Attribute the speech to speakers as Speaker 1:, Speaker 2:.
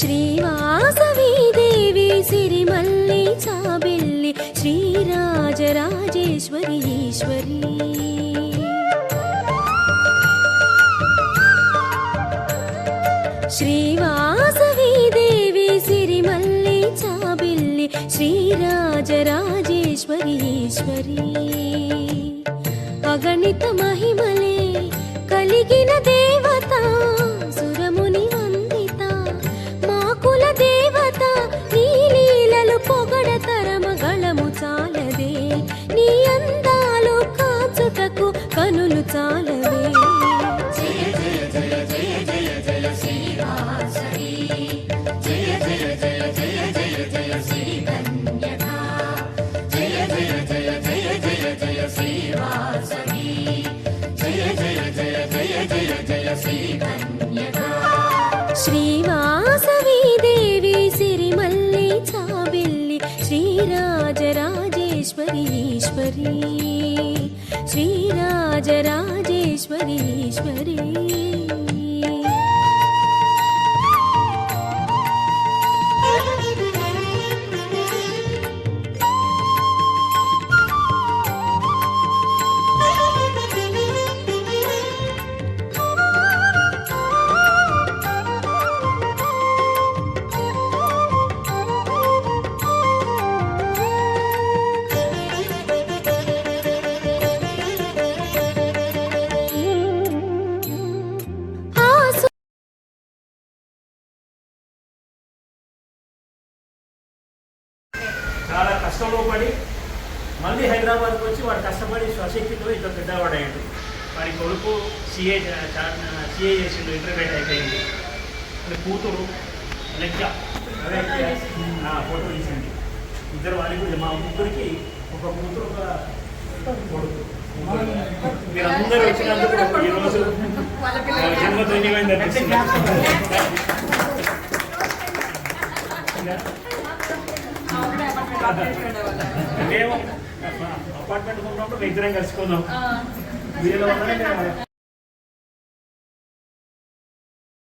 Speaker 1: श्रीवासवी देवी सिरिमल्ली चाबिल्ली श्रीराजराजेश्वरी ईश्वरी श्रीवासवी देवी सिरिमल्ली चाबिल्ली श्रीराजराजेश्वरी ईश्वरी अगणित महिमले कलिगिन देवता सुरमुनि वंदिता माकुल देवता नी लीललु పొగడతరమగళము చాలదే నీ అందాలు కాచుటకు కనులు చాలవే జయ జయ జయ జయ జయ జయ శ్రీవాసవి జయ జయ జయ జయ జయ జయ శ్రీ కన్యకా జయ జయ జయ జయ జయ జయ శ్రీవాసవి జయ జయ జయ జయ జయ జయ శ్రీ కన్యకా श्रीवासवी देवी सिरिमल्ली चाबिल्ली श्रीराजराजेश्वरी ईश्वरी श्रीराजराजेश्वरी ईश्वरी
Speaker 2: చాలా కష్టంలో పడి మళ్ళీ హైదరాబాద్కి వచ్చి వాడు కష్టపడి స్వశక్తితో ఇట్లా పెద్దవాడయ్యాడు. వాడి కొడుకు సిఏ చేసిండు, ఇంటర్మీడియట్ అయిపోయింది. కూతురు లెక్క ఫోటో తీసింది. ఇద్దరు వాళ్ళకి మా ముగ్గురికి ఒక కూతురు ఒక కొడుకు. మీరందరూ వచ్చినందుకు ఈరోజు జన్మ ధన్యమైంది అనిపిస్తుంది. మేము అపార్ట్మెంట్ ఉన్నప్పుడు ఇద్దరం కలుసుకున్నాం.